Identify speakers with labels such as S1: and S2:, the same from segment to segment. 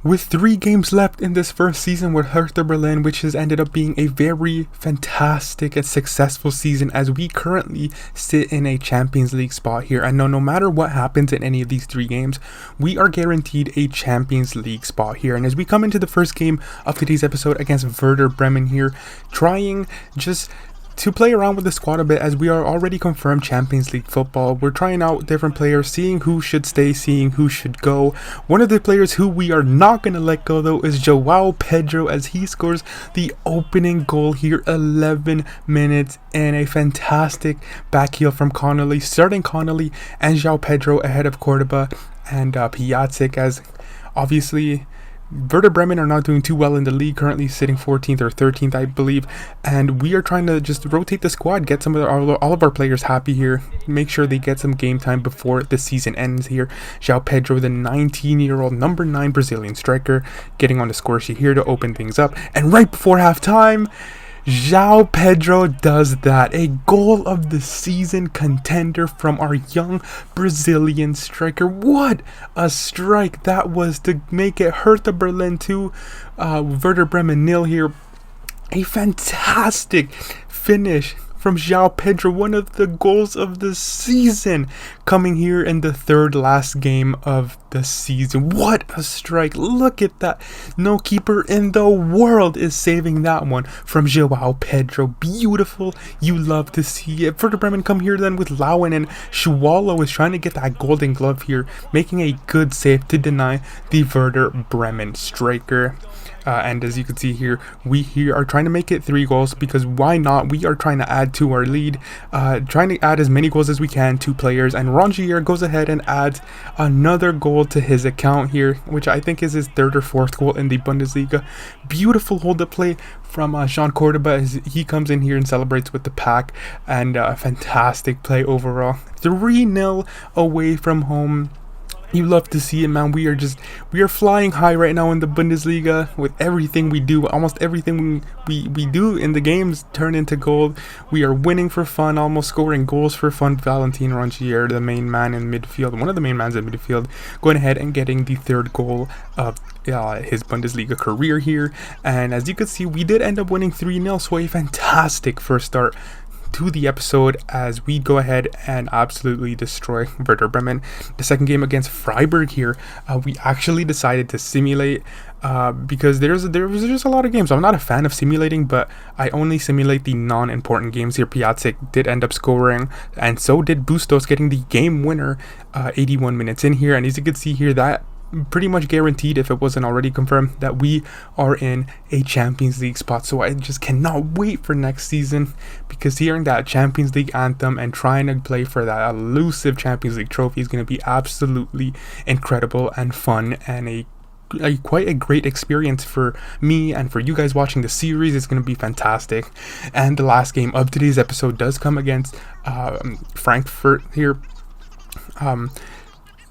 S1: With 3 games left in this first season with Hertha Berlin, which has ended up being a very fantastic and successful season as we currently sit in a Champions League spot here. And no matter what happens in any of these 3 games, we are guaranteed a Champions League spot here. And as we come into the first game of today's episode against Werder Bremen here, trying just to play around with the squad a bit as we are already confirmed Champions League football. We're trying out different players, seeing who should stay, seeing who should go. One of the players who we are not going to let go though is Joao Pedro as he scores the opening goal here 11 minutes and a fantastic back heel from Connolly, starting Connolly and Joao Pedro ahead of Cordoba and Piatek, as obviously Werder Bremen are not doing too well in the league, currently sitting 14th or 13th, I believe, and we are trying to just rotate the squad, get some of all of our players happy here, make sure they get some game time before the season ends here. Joao Pedro, the 19-year-old number 9 Brazilian striker, getting on the score sheet here to open things up, and right before halftime, Joao Pedro does that. A goal of the season contender from our young Brazilian striker. What a strike that was to make it Hertha Berlin 2, Werder Bremen 0 here. A fantastic finish from Joao Pedro, one of the goals of the season, coming here in the third last game of the season. What a strike. Look at that. No keeper in the world is saving that one from Joao Pedro. Beautiful. You love to see it. Werder Bremen come here then with Lowen, and Schwallow is trying to get that golden glove here, making a good save to deny the Werder Bremen striker. And as you can see here, we here are trying to make it 3 goals because why not? We are trying to add to our lead, trying to add as many goals as we can, 2 players, and Rongier goes ahead and adds another goal to his account here, which I think is his 3rd or 4th goal in the Bundesliga. Beautiful hold up play from Jean Cordoba as he comes in here and celebrates with the pack, and fantastic play overall. 3-0 away from home. You love to see it, man. We are flying high right now in the Bundesliga with everything we do. Almost everything we do in the games turn into gold. We are winning for fun, almost scoring goals for fun. Valentin Rongier, the main man in midfield, one of the main mans in midfield, going ahead and getting the 3rd goal of his Bundesliga career here. And as you can see, we did end up winning 3-0, so a fantastic first start to the episode as we go ahead and absolutely destroy Werder Bremen. The second game against Freiburg here, we actually decided to simulate because there was just a lot of games. I'm not a fan of simulating, but I only simulate the non-important games here. Piatek did end up scoring, and so did Bustos, getting the game winner 81 minutes in here. And as you can see here, that pretty much guaranteed, if it wasn't already confirmed, that we are in a Champions League spot. So I just cannot wait for next season, because hearing that Champions League anthem and trying to play for that elusive Champions League trophy is going to be absolutely incredible and fun, and quite a great experience for me and for you guys watching the series. It's going to be fantastic. And the last game of today's episode does come against Frankfurt here.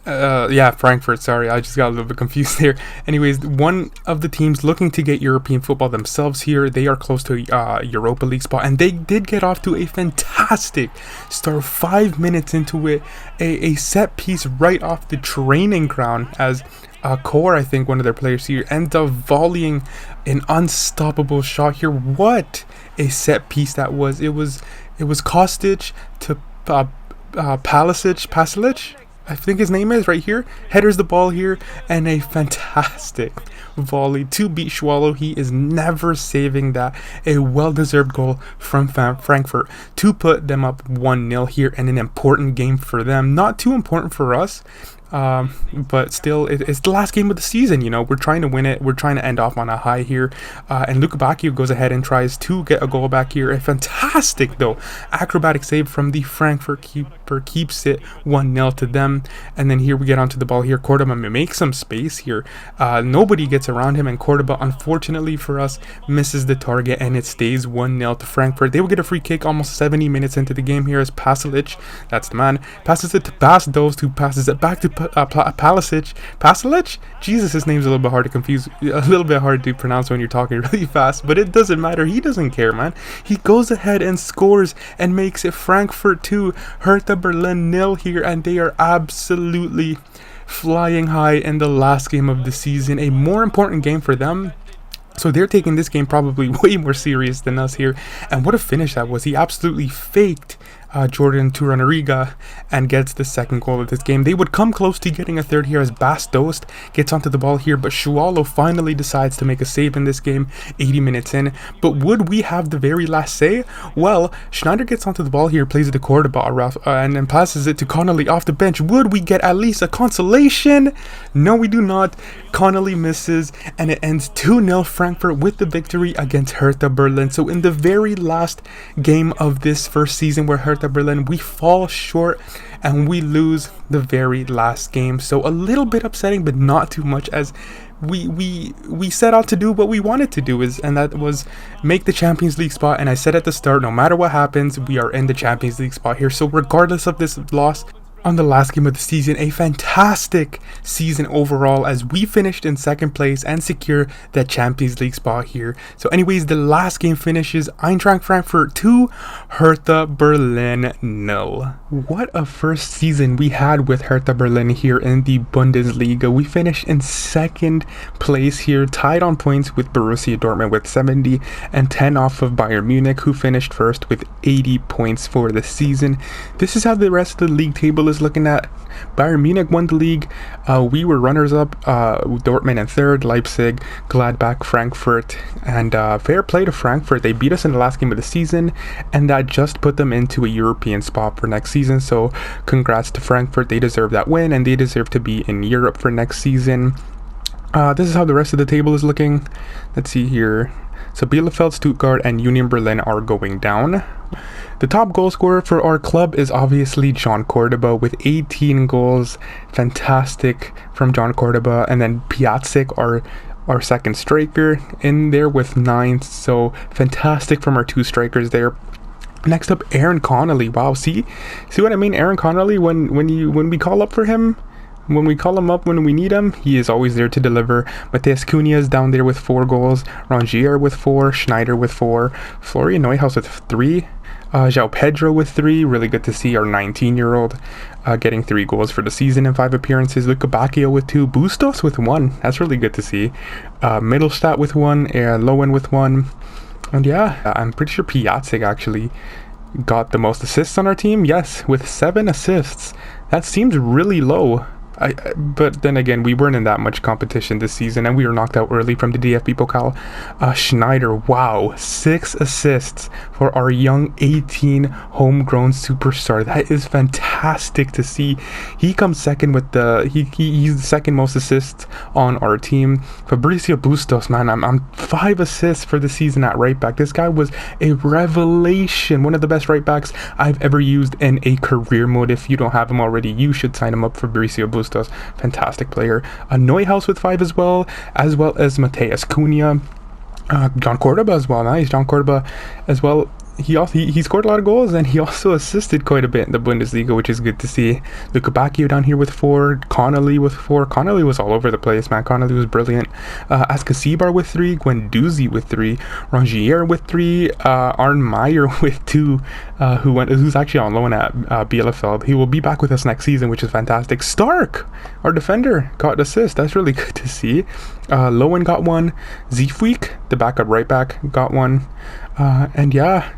S1: Frankfurt, sorry, I just got a little bit confused there. Anyways, one of the teams looking to get European football themselves here. They are close to a Europa League spot, and they did get off to a fantastic start. 5 minutes into it, a set piece right off the training ground as Core, I think one of their players here, ends up volleying an unstoppable shot here. What a set piece that was. It was Kostic to Pasalic, I think his name is, right here. Headers the ball here, and a fantastic volley to beat Schwallow. He is never saving that. A well-deserved goal from Frankfurt to put them up 1-0 here in an important game for them. Not too important for us, but still, it's the last game of the season. You know, we're trying to win it. We're trying to end off on a high here. And Luka Bacchio goes ahead and tries to get a goal back here. A fantastic, though, acrobatic save from the Frankfurt keeper, keeps it 1-0 to them. And then here we get onto the ball here. Cordoba makes some space here. Nobody gets around him, and Cordoba, unfortunately for us, misses the target, and it stays 1-0 to Frankfurt. They will get a free kick almost 70 minutes into the game here as Pasalic, that's the man, passes it to Bastos, who passes it back to Pasalic? Jesus, his name's a little bit hard to pronounce when you're talking really fast, but it doesn't matter. He doesn't care, man. He goes ahead and scores and makes it Frankfurt 2, Hertha Berlin 0 here, and they are absolutely flying high in the last game of the season, a more important game for them. So they're taking this game probably way more serious than us here. And what a finish that was. He absolutely faked Jordan Turanariga and gets the second goal of this game. They would come close to getting a third here as Bastos gets onto the ball here, but Shualo finally decides to make a save in this game 80 minutes in. But would we have the very last say? Well, Schneider gets onto the ball here, plays the Cordoba and then passes it to Connolly off the bench. Would we get at least a consolation? No, we do not. Connolly misses and it ends 2-0 Frankfurt with the victory against Hertha Berlin. So in the very last game of this first season where Hertha Berlin, we fall short and we lose the very last game. So a little bit upsetting, but not too much, as we set out to do what we wanted to do, and that was make the Champions League spot. And I said at the start, no matter what happens, we are in the Champions League spot here. So regardless of this loss on the last game of the season, a fantastic season overall as we finished in second place and secure that Champions League spot here. So anyways, the last game finishes Eintracht Frankfurt 2, Hertha Berlin 0. What a first season we had with Hertha Berlin here in the Bundesliga. We finished in second place here, tied on points with Borussia Dortmund with 70 and 10 off of Bayern Munich, who finished first with 80 points for the season. This is how the rest of the league table is looking at. Bayern Munich won the league. We were runners up, Dortmund in third, Leipzig, Gladbach, Frankfurt, and fair play to Frankfurt. They beat us in the last game of the season, and that just put them into a European spot for next season. So congrats to Frankfurt. They deserve that win, and they deserve to be in Europe for next season. This is how the rest of the table is looking. Let's see here. So Bielefeld, Stuttgart, and Union Berlin are going down. The top goal scorer for our club is obviously John Cordoba with 18 goals. Fantastic from John Cordoba. And then Piatek, our second striker, in there with 9. So fantastic from our two strikers there. Next up, Aaron Connolly. Wow, see what I mean? Aaron Connolly, when we call up for him, when we call him up when we need him, he is always there to deliver. Matheus Cunha is down there with 4 goals. Rongier with 4. Schneider with 4. Florian Neuhaus with 3. João Pedro with 3. Really good to see our 19-year-old getting 3 goals for the season in 5 appearances. Luca Bacchio with 2. Bustos with 1. That's really good to see. Mittelstadt with 1. Lowen with 1. And yeah, I'm pretty sure Piatek actually got the most assists on our team. Yes, with 7 assists. That seems really low. But then again, we weren't in that much competition this season, and we were knocked out early from the DFB Pokal. Schneider, wow, 6 assists for our young 18 homegrown superstar. That is fantastic to see. He comes second with he's the second most assists on our team. Fabricio Bustos, man, I'm 5 assists for the season at right back. This guy was a revelation, one of the best right backs I've ever used in a career mode. If you don't have him already, you should sign him up. Fabricio Bustos, fantastic player. Neuhaus with 5 as well as Matheus Cunha. John Cordoba as well. Nice, John Cordoba as well. He scored a lot of goals, and he also assisted quite a bit in the Bundesliga, which is good to see. Luca Bacchio down here with 4. Connolly with 4. Connolly was all over the place, man. Connolly was brilliant. Askasibar with 3. Guendouzi with 3. Rongier with 3. Arne Meyer with 2. Who's actually on loan at Bielefeld. He will be back with us next season, which is fantastic. Stark, our defender, got an assist. That's really good to see. Lowen got 1. Zifuik, the backup right back, got 1. And yeah,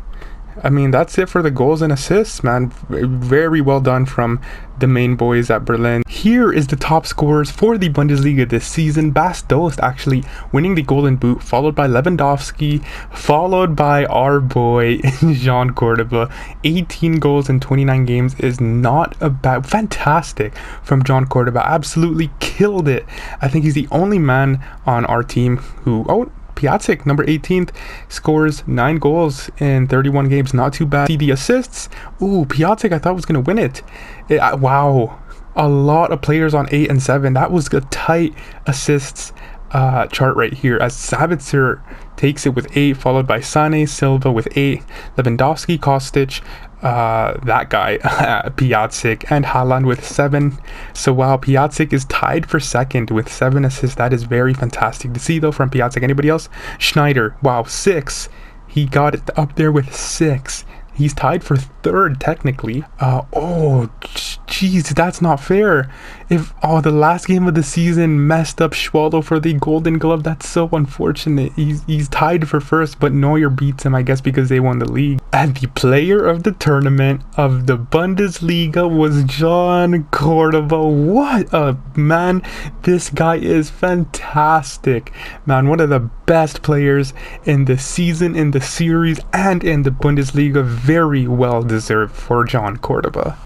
S1: I mean, that's it for the goals and assists, man. Very well done from the main boys at Berlin. Here is the top scorers for the Bundesliga this season. Bastos actually winning the Golden Boot, followed by Lewandowski, followed by our boy Jean Cordoba. 18 goals in 29 games is not a bad, fantastic from John Cordoba. Absolutely killed it. I think he's the only man on our team who, Piatek, number 18th, scores 9 goals in 31 games. Not too bad. See the assists. Ooh, Piatek, I thought was going to win it. Wow. A lot of players on 8 and 7. That was a tight assists chart right here, as Sabitzer takes it with 8, followed by Sane, Silva with 8, Lewandowski, Kostic, that guy, Piatek, and Haaland with 7. So while Piatek is tied for second with 7 assists, that is very fantastic to see though from Piatek. Anybody else? Schneider, wow, 6. He got it up there with 6. He's tied for third technically. Jeez, that's not fair. If the last game of the season messed up Schwallow for the Golden Glove, that's so unfortunate. He's tied for first, but Neuer beats him, I guess, because they won the league. And the player of the tournament of the Bundesliga was John Cordoba. What a man! This guy is fantastic, man. One of the best players in the season, in the series, and in the Bundesliga. Very well deserved for John Cordoba.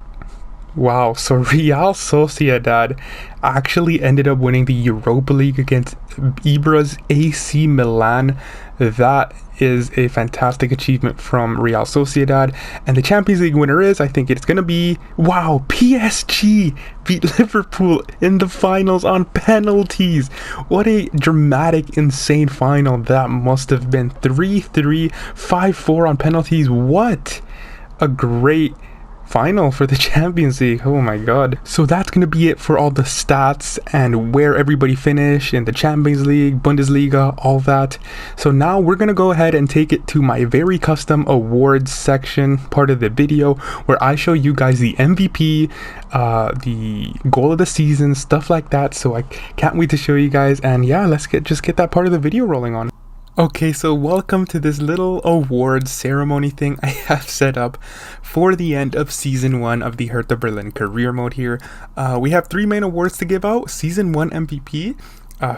S1: Wow, so Real Sociedad actually ended up winning the Europa League against Ibra's AC Milan. That is a fantastic achievement from Real Sociedad. And the Champions League winner is, I think it's going to be, wow, PSG beat Liverpool in the finals on penalties. What a dramatic, insane final that must have been. 3-3, 5-4 on penalties. What a great final for the Champions League. Oh my god. So that's going to be it for all the stats and where everybody finished in the Champions League, Bundesliga, all that. So now we're going to go ahead and take it to my very custom awards section part of the video, where I show you guys the MVP, the goal of the season, stuff like that. So I can't wait to show you guys, and yeah, let's just get that part of the video rolling on. Okay, so welcome to this little awards ceremony thing I have set up for the end of Season 1 of the Hertha Berlin career mode here. We have 3 main awards to give out: Season 1 MVP,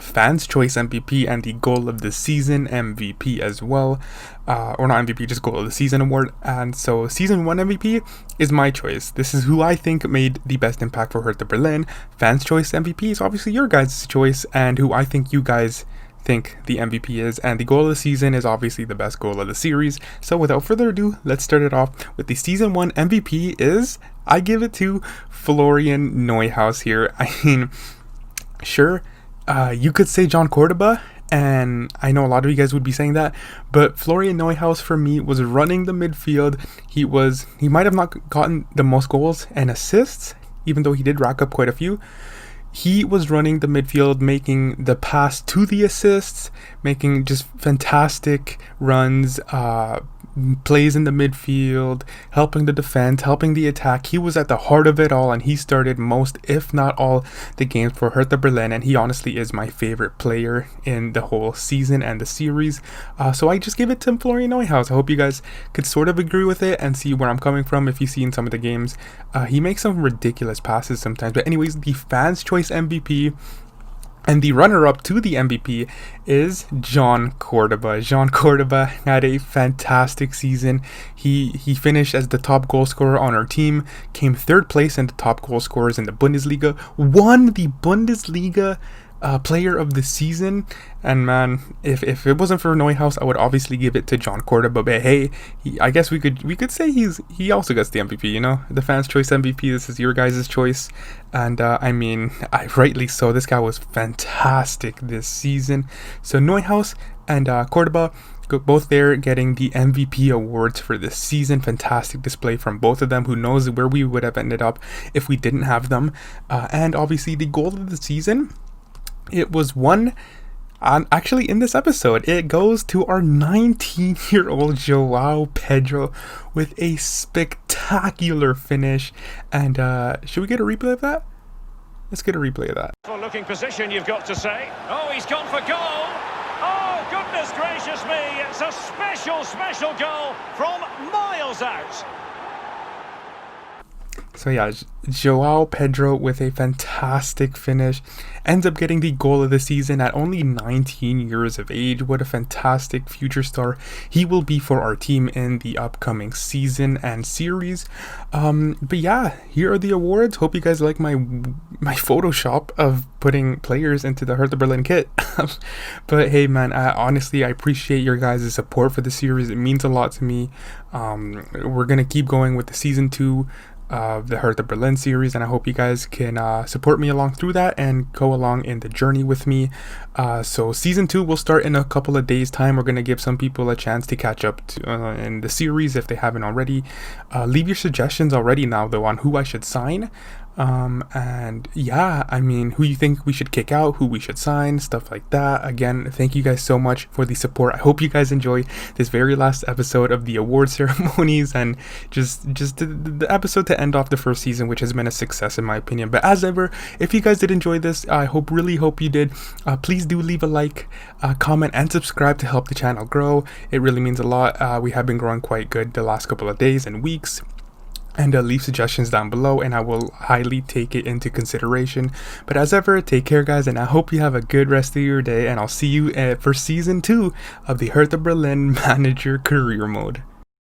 S1: Fans Choice MVP, and the Goal of the Season MVP as well. Or not MVP, just Goal of the Season award. And so Season 1 MVP is my choice. This is who I think made the best impact for Hertha Berlin. Fans Choice MVP is obviously your guys' choice, and who I think you guys think the MVP is, and the goal of the season is obviously the best goal of the series. So without further ado, let's start it off with the Season 1 MVP is, I give it to Florian Neuhaus here. I mean, sure, you could say John Cordoba, and I know a lot of you guys would be saying that, but Florian Neuhaus for me was running the midfield. He might have not gotten the most goals and assists, even though he did rack up quite a few. He was running the midfield, making the pass to the assists, making just fantastic runs, plays in the midfield, helping the defense, helping the attack. He was at the heart of it all, and he started most, if not all, the games for Hertha Berlin, and he honestly is my favorite player in the whole season and the series. So I just give it to Florian Neuhaus. I hope you guys could sort of agree with it and see where I'm coming from if you see in some of the games. He makes some ridiculous passes sometimes. But anyways, the Fans Choice MVP and the runner-up to the MVP is John Cordoba. John Cordoba had a fantastic season. He finished as the top goal scorer on our team, came third place in the top goal scorers in the Bundesliga, won the Bundesliga player of the season. And man, if it wasn't for Neuhaus, I would obviously give it to John Cordoba. But hey, I guess we could say he also gets the MVP, you know, the Fans Choice MVP. This is your guys' choice, and I mean, rightly so. This guy was fantastic this season. So Neuhaus and Cordoba, both there getting the MVP awards for this season. Fantastic display from both of them. Who knows where we would have ended up if we didn't have them. And obviously the goal of the season, it was won actually in this episode. It goes to our 19-year-old Joao Pedro with a spectacular finish. And should we get a replay of that? Let's get a replay of that.
S2: For looking position, you've got to say. Oh, he's gone for goal. Oh, goodness gracious me. It's a special goal from miles out.
S1: So yeah, Joao Pedro with a fantastic finish ends up getting the goal of the season at only 19 years of age. What a fantastic future star he will be for our team in the upcoming season and series. But yeah, here are the awards. Hope you guys like my Photoshop of putting players into the Hertha Berlin kit. But hey man, honestly, I appreciate your guys' support for the series. It means a lot to me. We're gonna keep going with the season 2 of the Hertha Berlin series, and I hope you guys can support me along through that and go along in the journey with me. So season 2 will start in a couple of days time. We're going to give some people a chance to catch up to, in the series if they haven't already. Leave your suggestions already now though on who I should sign. And yeah, I mean, who you think we should kick out, who we should sign, stuff like that. Again, thank you guys so much for the support. I hope you guys enjoy this very last episode of the award ceremonies and just the episode to end off the first season, which has been a success in my opinion. But as ever, if you guys did enjoy this, I really hope you did. Please do leave a like, comment, and subscribe to help the channel grow. It really means a lot. We have been growing quite good the last couple of days and weeks. And leave suggestions down below, and I will highly take it into consideration. But as ever, take care guys, and I hope you have a good rest of your day, and I'll see you for season 2 of the Hertha Berlin Manager Career Mode.